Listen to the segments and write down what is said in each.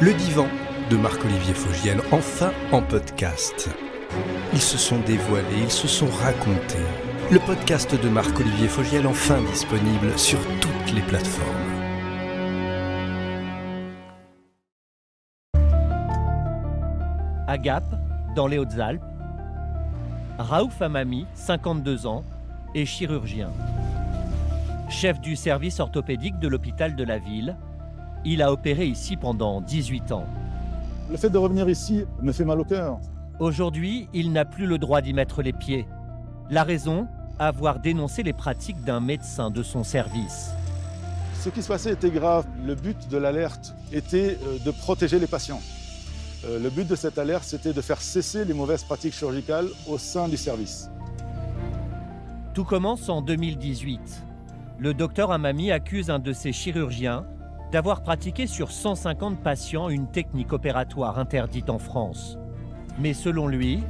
Le divan de Marc-Olivier Fogiel, enfin en podcast. Ils se sont dévoilés, ils se sont racontés. Le podcast de Marc-Olivier Fogiel, enfin disponible sur toutes les plateformes. À Gap, dans les Hautes-Alpes, Raouf Hamami, 52 ans, est chirurgien. Chef du service orthopédique de l'hôpital de la ville, il a opéré ici pendant 18 ans. Le fait de revenir ici me fait mal au cœur. Aujourd'hui, il n'a plus le droit d'y mettre les pieds. La raison, avoir dénoncé les pratiques d'un médecin de son service. Ce qui se passait était grave. Le but de l'alerte était de protéger les patients. Le but de cette alerte, c'était de faire cesser les mauvaises pratiques chirurgicales au sein du service. Tout commence en 2018. Le docteur Hamami accuse un de ses chirurgiens d'avoir pratiqué sur 150 patients une technique opératoire interdite en France. Mais selon lui,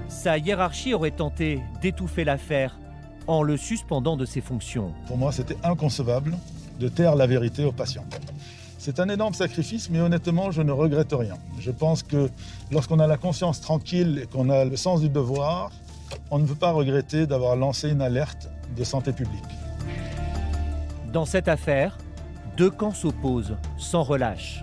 sa hiérarchie aurait tenté d'étouffer l'affaire en le suspendant de ses fonctions. Pour moi, c'était inconcevable de taire la vérité aux patients. C'est un énorme sacrifice, mais honnêtement, je ne regrette rien. Je pense que lorsqu'on a la conscience tranquille et qu'on a le sens du devoir, on ne peut pas regretter d'avoir lancé une alerte de santé publique. Dans cette affaire, deux camps s'opposent, sans relâche.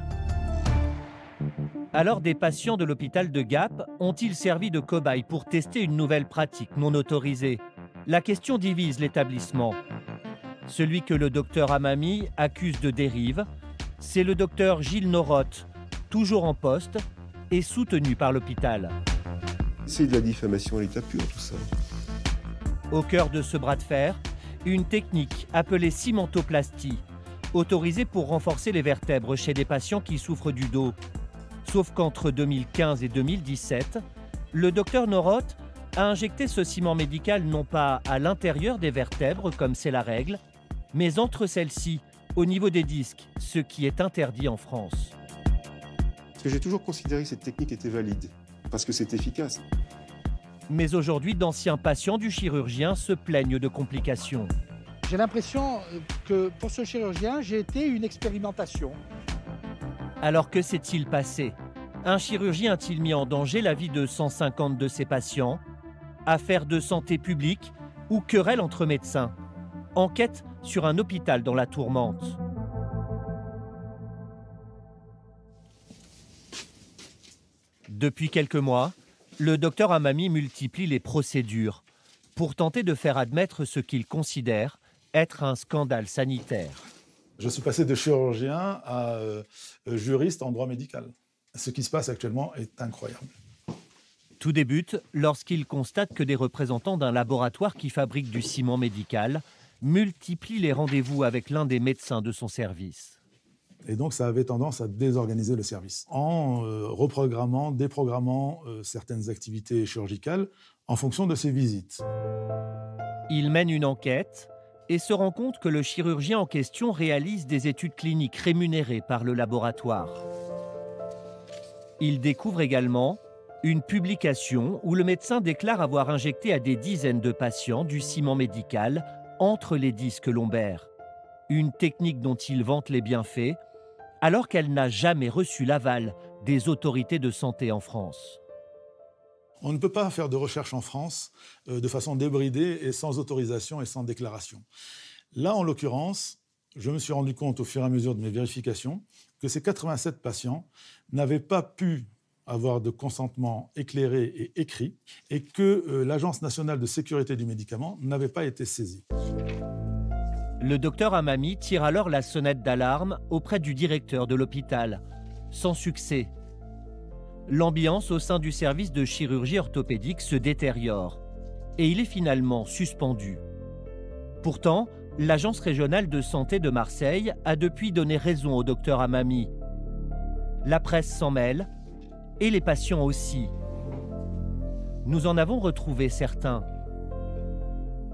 Alors des patients de l'hôpital de Gap ont-ils servi de cobayes pour tester une nouvelle pratique non autorisée? La question divise l'établissement. Celui que le docteur Hamami accuse de dérive, c'est le docteur Gilles Noroth, toujours en poste et soutenu par l'hôpital. C'est de la diffamation à l'état pur, tout ça. Au cœur de ce bras de fer, une technique appelée cimentoplastie, autorisée pour renforcer les vertèbres chez des patients qui souffrent du dos. Sauf qu'entre 2015 et 2017, le docteur Noroth a injecté ce ciment médical non pas à l'intérieur des vertèbres, comme c'est la règle, mais entre celles-ci, au niveau des disques, ce qui est interdit en France. Parce que j'ai toujours considéré que cette technique était valide, parce que c'est efficace. Mais aujourd'hui, d'anciens patients du chirurgien se plaignent de complications. J'ai l'impression que pour ce chirurgien, j'ai été une expérimentation. Alors que s'est-il passé? Un chirurgien a-t-il mis en danger la vie de 150 de ses patients? Affaire de santé publique ou querelle entre médecins? Enquête sur un hôpital dans la tourmente. Depuis quelques mois, le docteur Hamami multiplie les procédures pour tenter de faire admettre ce qu'il considère être un scandale sanitaire. Je suis passé de chirurgien à juriste en droit médical. Ce qui se passe actuellement est incroyable. Tout débute lorsqu'il constate que des représentants d'un laboratoire qui fabrique du ciment médical multiplient les rendez-vous avec l'un des médecins de son service. Et donc ça avait tendance à désorganiser le service en reprogrammant, déprogrammant certaines activités chirurgicales en fonction de ses visites. Il mène une enquête et se rend compte que le chirurgien en question réalise des études cliniques rémunérées par le laboratoire. Il découvre également une publication où le médecin déclare avoir injecté à des dizaines de patients du ciment médical entre les disques lombaires. Une technique dont il vante les bienfaits, alors qu'elle n'a jamais reçu l'aval des autorités de santé en France. On ne peut pas faire de recherche en France de façon débridée et sans autorisation et sans déclaration. Là, en l'occurrence, je me suis rendu compte au fur et à mesure de mes vérifications que ces 87 patients n'avaient pas pu avoir de consentement éclairé et écrit et que l'Agence nationale de sécurité du médicament n'avait pas été saisie. Le docteur Hamami tire alors la sonnette d'alarme auprès du directeur de l'hôpital, sans succès. L'ambiance au sein du service de chirurgie orthopédique se détériore et il est finalement suspendu. Pourtant, l'Agence régionale de santé de Marseille a depuis donné raison au docteur Hamami. La presse s'en mêle et les patients aussi. Nous en avons retrouvé certains.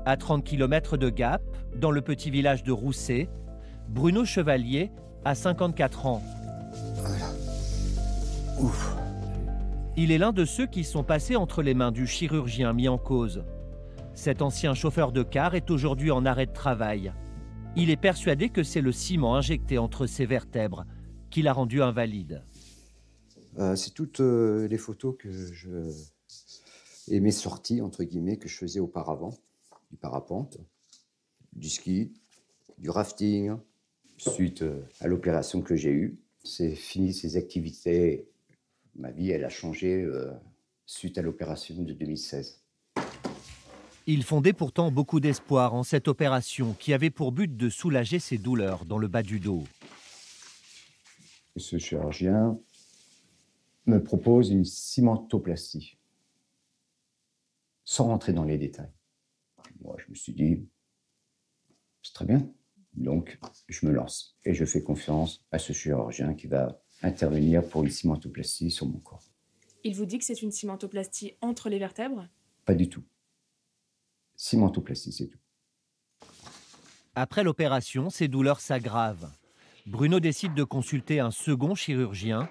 À 30 km de Gap, dans le petit village de Rousset, Bruno Chevalier a 54 ans. Voilà. Ouf. Il est l'un de ceux qui sont passés entre les mains du chirurgien mis en cause. Cet ancien chauffeur de car est aujourd'hui en arrêt de travail. Il est persuadé que c'est le ciment injecté entre ses vertèbres qui l'a rendu invalide. C'est toutes les photos et mes sorties, entre guillemets, que je faisais auparavant. Du parapente, du ski, du rafting. Suite à l'opération que j'ai eue, c'est fini ces activités. Ma vie, elle a changé suite à l'opération de 2016. Il fondait pourtant beaucoup d'espoir en cette opération qui avait pour but de soulager ses douleurs dans le bas du dos. Ce chirurgien me propose une cimentoplastie, sans rentrer dans les détails. Moi, je me suis dit, c'est très bien. Donc, je me lance et je fais confiance à ce chirurgien qui va intervenir pour une cimentoplastie sur mon corps. Il vous dit que c'est une cimentoplastie entre les vertèbres? Pas du tout. Cimentoplastie, c'est tout. Après l'opération, ses douleurs s'aggravent. Bruno décide de consulter un second chirurgien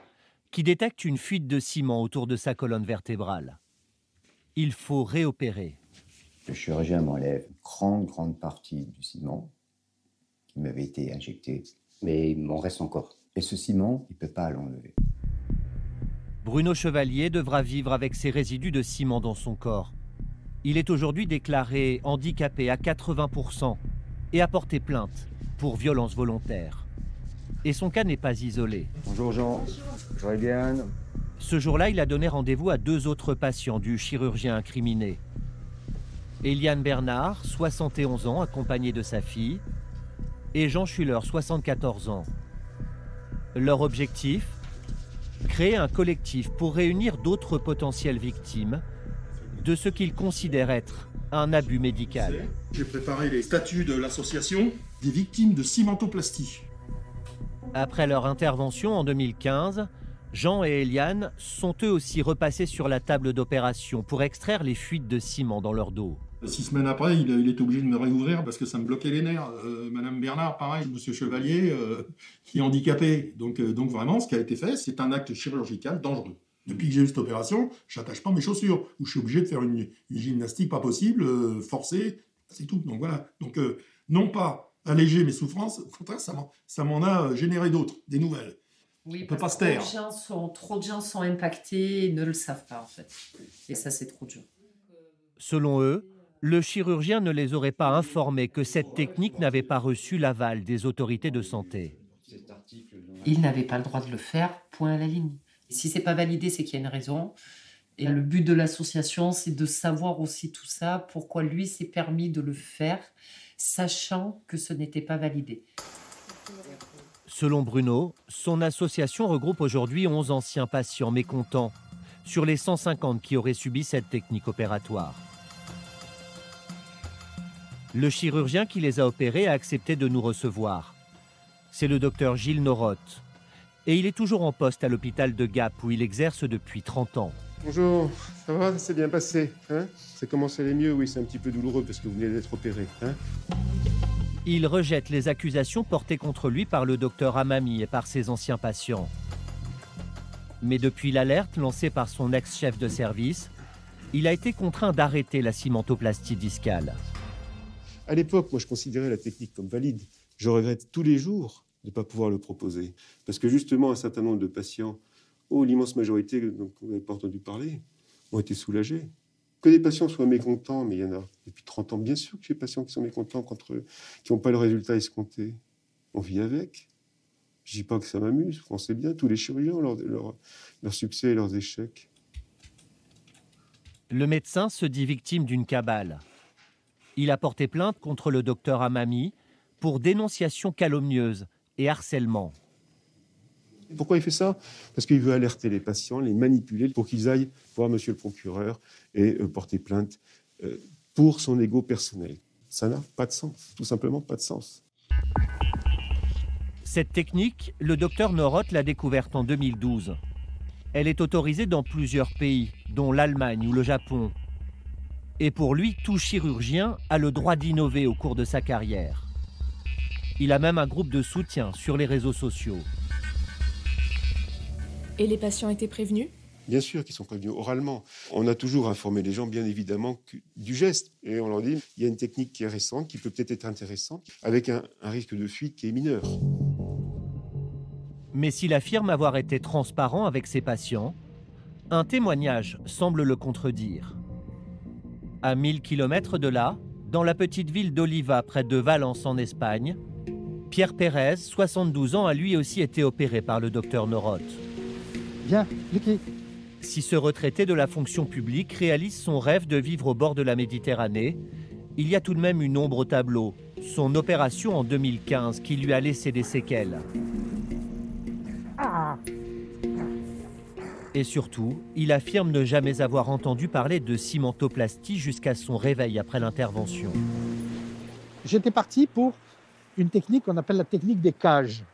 qui détecte une fuite de ciment autour de sa colonne vertébrale. Il faut réopérer. Le chirurgien m'enlève une grande partie du ciment qui m'avait été injecté, mais il m'en reste encore. Et ce ciment, il ne peut pas l'enlever. Bruno Chevalier devra vivre avec ces résidus de ciment dans son corps. Il est aujourd'hui déclaré handicapé à 80% et a porté plainte pour violence volontaire. Et son cas n'est pas isolé. Bonjour Jean, bonjour Eliane. Ce jour-là, il a donné rendez-vous à 2 autres patients du chirurgien incriminé. Eliane Bernard, 71 ans, accompagnée de sa fille, et Jean Schuller, 74 ans. Leur objectif ? Créer un collectif pour réunir d'autres potentielles victimes de ce qu'ils considèrent être un abus médical. J'ai préparé les statuts de l'association des victimes de cimentoplastie. Après leur intervention en 2015, Jean et Eliane sont eux aussi repassés sur la table d'opération pour extraire les fuites de ciment dans leur dos. 6 semaines après, il est obligé de me réouvrir parce que ça me bloquait les nerfs. Madame Bernard, pareil, Monsieur Chevalier, qui est handicapé. Donc vraiment, ce qui a été fait, c'est un acte chirurgical dangereux. Depuis que j'ai eu cette opération, je n'attache pas mes chaussures, où je suis obligé de faire une gymnastique pas possible, forcée, c'est tout. Donc voilà. Donc non pas alléger mes souffrances, au contraire, ça m'en a généré d'autres, des nouvelles. Oui, on peut pas parce se taire. Trop de gens sont impactés et ne le savent pas en fait. Et ça, c'est trop dur. Selon eux, le chirurgien ne les aurait pas informés que cette technique n'avait pas reçu l'aval des autorités de santé. Il n'avait pas le droit de le faire, point à la ligne. Si c'est pas validé, c'est qu'il y a une raison. Et le but de l'association, c'est de savoir aussi tout ça, pourquoi lui s'est permis de le faire, sachant que ce n'était pas validé. Selon Bruno, son association regroupe aujourd'hui 11 anciens patients mécontents sur les 150 qui auraient subi cette technique opératoire. Le chirurgien qui les a opérés a accepté de nous recevoir. C'est le docteur Gilles Norotte. Et il est toujours en poste à l'hôpital de Gap où il exerce depuis 30 ans. Bonjour, ça va? C'est bien passé, hein? Ça commence à aller mieux, oui, c'est un petit peu douloureux parce que vous venez d'être opéré, hein? Il rejette les accusations portées contre lui par le docteur Amami et par ses anciens patients. Mais depuis l'alerte lancée par son ex-chef de service, il a été contraint d'arrêter la cimentoplastie discale. À l'époque, moi, je considérais la technique comme valide. Je regrette tous les jours de ne pas pouvoir le proposer. Parce que justement, un certain nombre de patients, l'immense majorité, dont vous n'avez pas entendu parler, ont été soulagés. Que des patients soient mécontents, mais il y en a depuis 30 ans, bien sûr que j'ai des patients qui sont mécontents qui n'ont pas le résultat escompté. On vit avec. Je ne dis pas que ça m'amuse, on sait bien, tous les chirurgiens, leurs succès et leurs échecs. Le médecin se dit victime d'une cabale. Il a porté plainte contre le docteur Amami pour dénonciation calomnieuse et harcèlement. Pourquoi il fait ça? Parce qu'il veut alerter les patients, les manipuler pour qu'ils aillent voir monsieur le procureur et porter plainte pour son ego personnel. Ça n'a pas de sens, tout simplement pas de sens. Cette technique, le docteur Norotte l'a découverte en 2012. Elle est autorisée dans plusieurs pays, dont l'Allemagne ou le Japon. Et pour lui, tout chirurgien a le droit d'innover au cours de sa carrière. Il a même un groupe de soutien sur les réseaux sociaux. Et les patients étaient prévenus? Bien sûr qu'ils sont prévenus oralement. On a toujours informé les gens, bien évidemment, du geste. Et on leur dit, il y a une technique qui est récente, qui peut peut-être être intéressante, avec un risque de fuite qui est mineur. Mais s'il affirme avoir été transparent avec ses patients, un témoignage semble le contredire. À 1000 km de là, dans la petite ville d'Oliva, près de Valence en Espagne, Pierre Pérez, 72 ans, a lui aussi été opéré par le docteur Noroth. Viens, Lucky. Si ce retraité de la fonction publique réalise son rêve de vivre au bord de la Méditerranée, il y a tout de même une ombre au tableau, son opération en 2015 qui lui a laissé des séquelles. Et surtout, il affirme ne jamais avoir entendu parler de cimentoplastie jusqu'à son réveil après l'intervention. J'étais parti pour une technique qu'on appelle la technique des cages.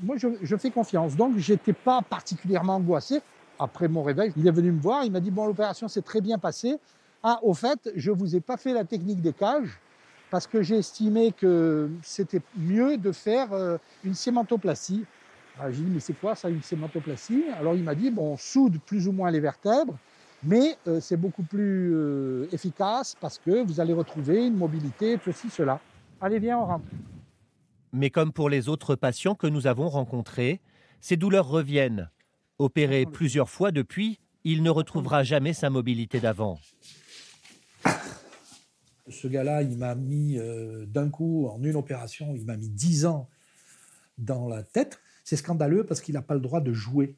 Moi, je fais confiance, donc je n'étais pas particulièrement angoissé. Après mon réveil, il est venu me voir, il m'a dit « Bon, l'opération s'est très bien passée. Ah, au fait, je ne vous ai pas fait la technique des cages parce que j'ai estimé que c'était mieux de faire une cimentoplastie. » J'ai dit « Mais c'est quoi ça, une cimentoplastie ?» Alors il m'a dit « Bon, on soude plus ou moins les vertèbres, mais c'est beaucoup plus efficace parce que vous allez retrouver une mobilité, ceci, cela. Allez, viens, on rentre. » Mais comme pour les autres patients que nous avons rencontrés, ces douleurs reviennent. Opéré plusieurs fois depuis, il ne retrouvera jamais sa mobilité d'avant. Ce gars-là, il m'a mis d'un coup, en une opération, il m'a mis 10 ans dans la tête. C'est scandaleux parce qu'il n'a pas le droit de jouer.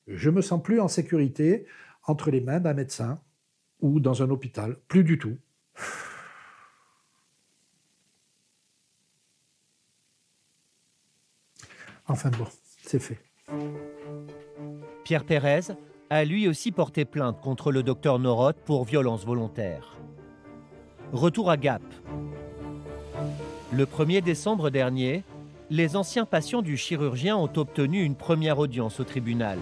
Je ne me sens plus en sécurité entre les mains d'un médecin ou dans un hôpital. Plus du tout. Enfin bon, c'est fait. Pierre Pérez a lui aussi porté plainte contre le docteur Noroth pour violence volontaire. Retour à Gap. Le 1er décembre dernier, les anciens patients du chirurgien ont obtenu une première audience au tribunal.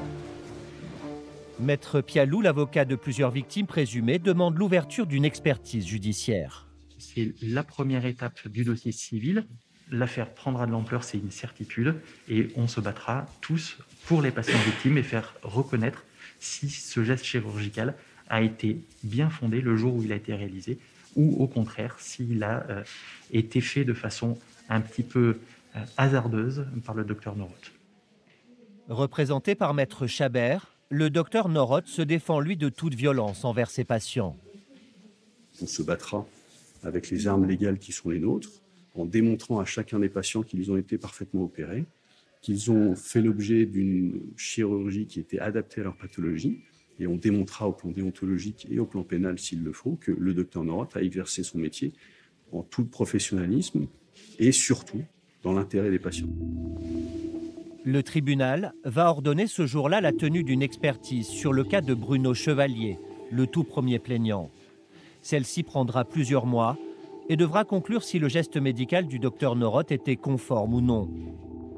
Maître Pialou, l'avocat de plusieurs victimes présumées, demande l'ouverture d'une expertise judiciaire. C'est la première étape du dossier civil. L'affaire prendra de l'ampleur, c'est une certitude, et on se battra tous pour les patients victimes et faire reconnaître si ce geste chirurgical a été bien fondé le jour où il a été réalisé, ou au contraire, s'il a été fait de façon un petit peu hasardeuse par le docteur Noroth. Représenté par Maître Chabert, le docteur Noroth se défend lui de toute violence envers ses patients. On se battra avec les armes légales qui sont les nôtres, en démontrant à chacun des patients qu'ils ont été parfaitement opérés, qu'ils ont fait l'objet d'une chirurgie qui était adaptée à leur pathologie, et on démontrera au plan déontologique et au plan pénal, s'il le faut, que le docteur Noroth a exercé son métier en tout professionnalisme et surtout dans l'intérêt des patients. Le tribunal va ordonner ce jour-là la tenue d'une expertise sur le cas de Bruno Chevalier, le tout premier plaignant. Celle-ci prendra plusieurs mois et devra conclure si le geste médical du docteur Noroth était conforme ou non.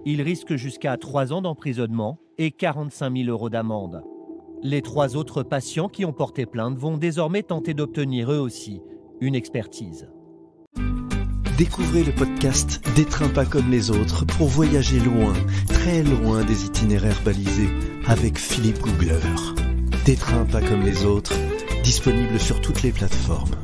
Il risque jusqu'à 3 ans d'emprisonnement et 45 000 € d'amende. Les 3 autres patients qui ont porté plainte vont désormais tenter d'obtenir eux aussi une expertise. Découvrez le podcast Des trains pas comme les autres pour voyager loin, très loin des itinéraires balisés avec Philippe Googler. Des trains pas comme les autres, disponible sur toutes les plateformes.